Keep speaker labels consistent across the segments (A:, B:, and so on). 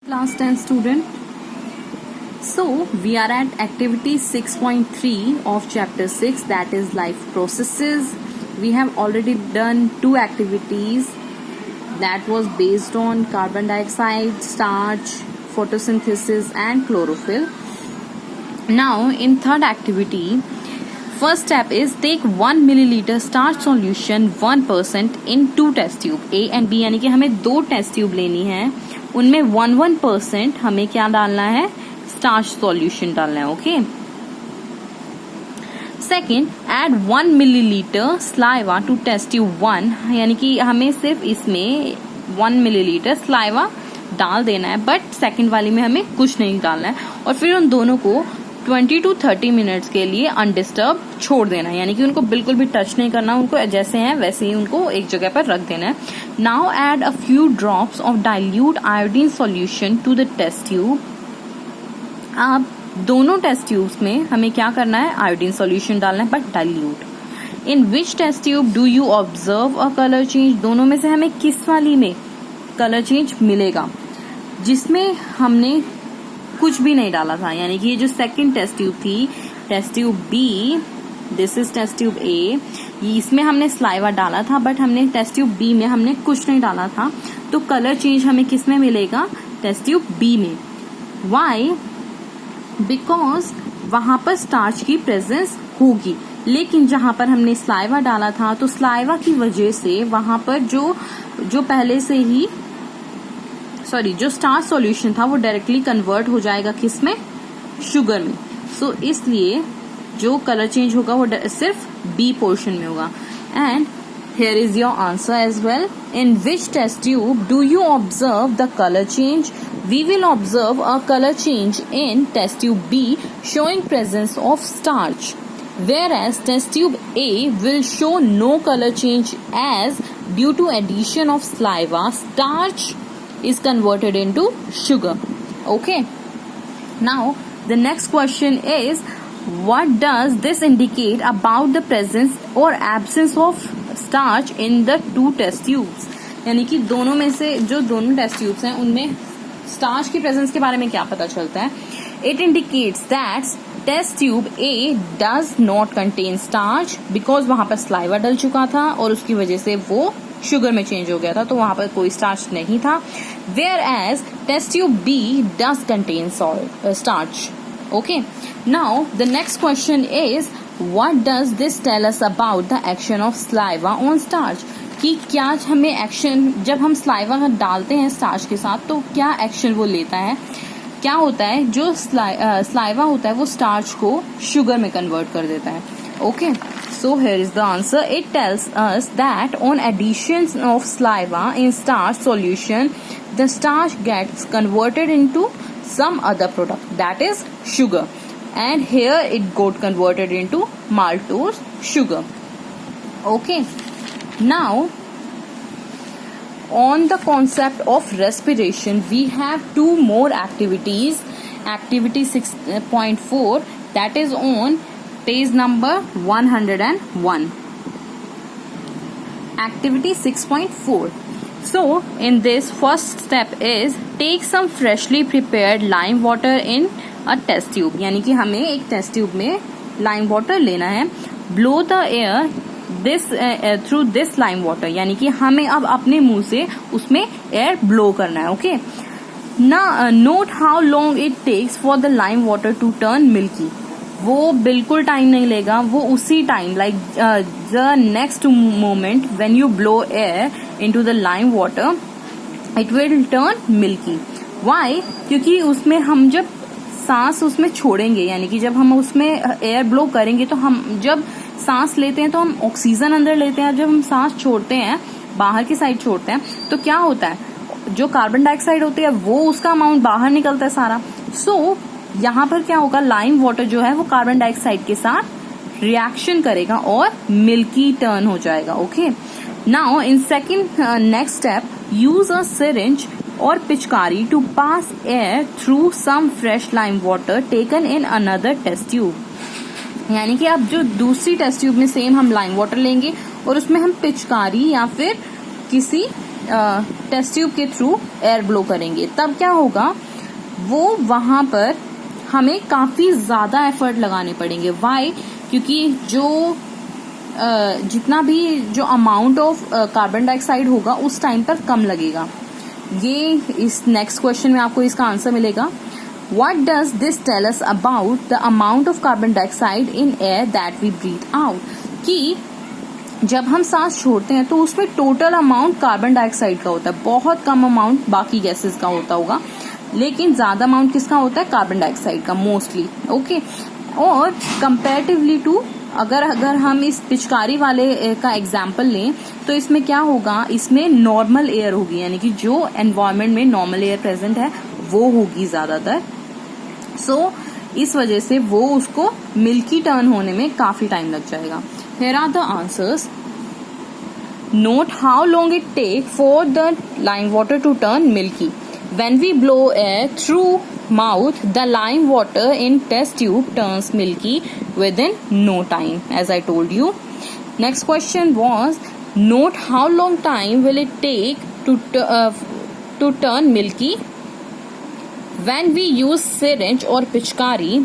A: Class 10 student. So we are at activity 6.3 of chapter 6, that is life processes. We have already done two activities that was based on carbon dioxide, starch, photosynthesis and chlorophyll. Now in third activity, first step is take 1 milliliter starch solution 1% in two test tube A and B, यानी कि हमें दो test tube लेनी है, उनमें 1% हमें क्या डालना है, स्टार्च सॉल्यूशन डालना है. Okay. Second, add 1 millilitre saliva to test tube 1, यानी कि हमें सिर्फ इसमें 1 मिलीलीटर स्लाइवा डाल देना है, बट सेकेंड वाली में हमें कुछ नहीं डालना है. और फिर उन दोनों को 20 to 30 मिनट्स के लिए अनडिस्टर्ब छोड़ देना है, यानी कि उनको बिल्कुल भी टच नहीं करना, उनको जैसे हैं वैसे ही उनको एक जगह पर रख देना है. Now add a few drops of dilute iodine solution to the test tube. अब दोनों टेस्ट ट्यूब्स में हमें क्या करना है, आयोडीन सॉल्यूशन डालना है, but dilute. In which test tube do you observe a colour change. दोनों में से हमें किस वाली में कलर चेंज मिलेगा, जिसमें हमने कुछ भी नहीं डाला था, यानी कि ये जो सेकंड टेस्ट ट्यूब थी, test tube B, this is test tube A, इसमें हमने स्लाइवा डाला था, बट हमने टेस्ट ट्यूब बी में हमने कुछ नहीं डाला था, तो कलर चेंज हमें किस में मिलेगा, टेस्ट ट्यूब बी में. वाई? बिकॉज वहां पर स्टार्च की प्रेजेंस होगी, लेकिन जहां पर हमने स्लाइवा डाला था तो स्लाइवा की वजह से वहां पर जो पहले से ही जो स्टार्च सॉल्यूशन था वो डायरेक्टली कन्वर्ट हो जाएगा किस में, शुगर में. सो इसलिए जो कलर चेंज होगा वो सिर्फ बी पोर्शन में होगा. And here is your answer as well. In which test tube do you observe the colour change. We will observe a colour change in test tube B showing presence of starch, whereas test tube A will show no color change as due to addition of saliva, starch is converted into sugar. Okay. Now the next question is, what does this indicate about the presence or absence of starch in the two test tubes. यानी कि दोनों में से जो दोनों test tubes हैं उनमें starch की प्रेजेंस के बारे में क्या पता चलता है. It indicates that test tube A does not contain starch because वहां पर स्लाइवा डल चुका था और उसकी वजह से वो शुगर में चेंज हो गया था, तो वहां पर कोई स्टार्च नहीं था. Whereas test tube B does contain starch. Okay. Now the next question is, what does this tell us about the action of saliva on starch. कि क्या हमें एक्शन, जब हम स्लाइवा डालते हैं स्टार्च के साथ तो क्या एक्शन वो लेता है, क्या होता है, जो स्लाइवा होता है वो स्टार्च को शुगर में कन्वर्ट कर देता है. Okay. So here is the answer. It tells us that on addition of saliva in starch solution, the starch gets converted into some other product, that is sugar, and here it got converted into maltose sugar. Okay. Now on the concept of respiration, we have two more activities. Activity 6.4, that is on page number 101. Activity 6.4. So in this, first step is take some freshly prepared lime water in a test tube. यानी कि हमें एक test tube में lime water लेना है. blow the air through this lime water, यानी कि हमें अब अपने मुंह से उसमें एयर ब्लो करना है. Okay. Note how long it takes for the lime water to turn milky. वो बिल्कुल टाइम नहीं लेगा, वो उसी time like the next moment when you blow air into the lime water it will turn milky. Why? क्योंकि उसमें हम जब सांस उसमें छोड़ेंगे, यानी कि जब हम उसमें एयर ब्लो करेंगे तो हम जब सांस लेते हैं तो हम ऑक्सीजन अंदर लेते हैं, जब हम सांस छोड़ते हैं बाहर की साइड छोड़ते हैं तो क्या होता है, जो कार्बन डाइऑक्साइड होती है वो उसका अमाउंट बाहर निकलता है सारा. सो यहाँ पर क्या होगा, लाइम वाटर जो है वो कार्बन डाइऑक्साइड के साथ रिएक्शन करेगा और मिल्की टर्न हो जाएगा. Okay. Now in second next step, use a syringe और पिचकारी to pass air through some fresh lime water taken in another test tube. यानी कि अब जो दूसरी टेस्ट ट्यूब में सेम हम लाइम वाटर लेंगे और उसमें हम पिचकारी या फिर किसी टेस्ट ट्यूब के थ्रू एयर ब्लो करेंगे, तब क्या होगा, वो वहां पर हमें काफी ज्यादा एफर्ट लगाने पड़ेंगे। वाई? क्योंकि जो जितना भी जो अमाउंट ऑफ कार्बन डाइऑक्साइड होगा उस टाइम पर कम लगेगा। ये इस नेक्स्ट क्वेश्चन में आपको इसका आंसर मिलेगा। What does this tell us about the amount of carbon dioxide in air that we breathe out? कि जब हम सांस छोड़ते हैं तो उसमें टोटल अमाउंट कार्बन डाइऑक्साइड का होता है, बहुत कम अमाउंट बाकी गैसेस का होगा, लेकिन ज्यादा अमाउंट किसका होता है, कार्बन डाइऑक्साइड का मोस्टली। ओके, और कंपैरेटिवली टू अगर हम इस पिचकारी वाले का एग्जाम्पल लें तो इसमें क्या होगा, इसमें नॉर्मल एयर होगी, यानी कि जो एनवायरमेंट में नॉर्मल एयर प्रेजेंट है वो होगी ज्यादातर। सो इस वजह से वो उसको मिल्की टर्न होने में काफी टाइम लग जाएगा। Here are the answers. Note how long it takes for the lime water to turn milky. When we blow air through mouth, the lime water in test tube turns milky within no time, as I told you. Next question was, note how long time will it take to turn milky. When we use syringe or pichkari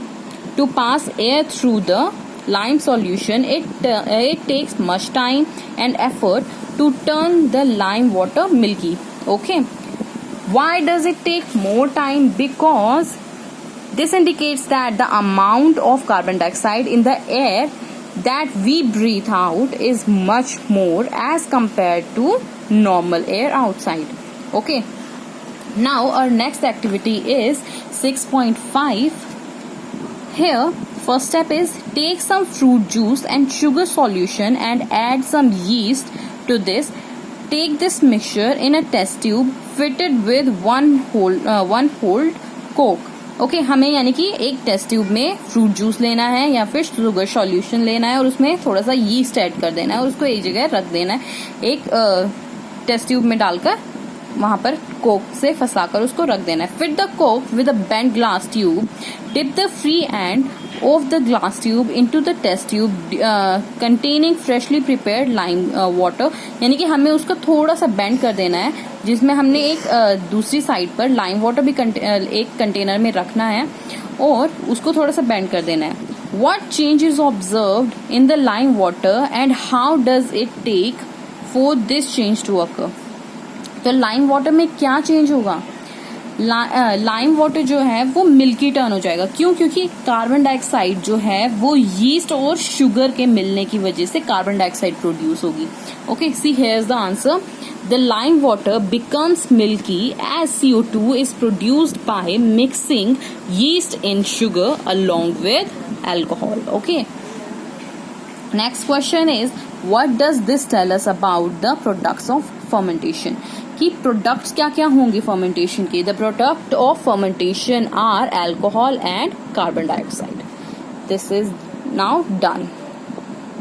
A: to pass air through the lime solution, it takes much time and effort to turn the lime water milky. Okay, why does it take more time? Because this indicates that the amount of carbon dioxide in the air that we breathe out is much more as compared to normal air outside. Okay, now our next activity is 6.5. Here, first step is take some fruit juice and sugar solution and add some yeast to this. Take this mixture in a test tube fitted with one hold Coke. Okay, हमें यानी कि एक test tube में fruit juice लेना है या फिर sugar solution लेना है और उसमें थोड़ा सा यीस्ट ऐड कर देना है और उसको एक जगह रख देना है, एक टेस्ट ट्यूब में डालकर वहां पर कोक से फंसाकर उसको रख देना है। फिट द कोक with a bend glass tube, dip the free end of the glass tube into the test tube containing freshly prepared lime water, यानी कि हमें उसको थोड़ा सा बेंड कर देना है जिसमें हमने एक दूसरी साइड पर लाइम वाटर भी एक कंटेनर में रखना है और उसको थोड़ा सा बेंड कर देना है। What change is observed in the lime water and how does it take for this change to occur? तो लाइम वाटर में क्या चेंज होगा, लाइम वाटर जो है वो मिल्की टर्न हो जाएगा। क्यों? क्योंकि कार्बन डाइऑक्साइड जो है वो यीस्ट और शुगर के मिलने की वजह से कार्बन डाइऑक्साइड प्रोड्यूस होगी। Okay, see here is the answer. The lime water becomes milky as CO2 is produced by mixing yeast in sugar along with alcohol. Okay. Next question is, what does this tell us about the products of fermentation? कि products क्या क्या होंगे fermentation के। The product of fermentation are alcohol and carbon dioxide. This is now done.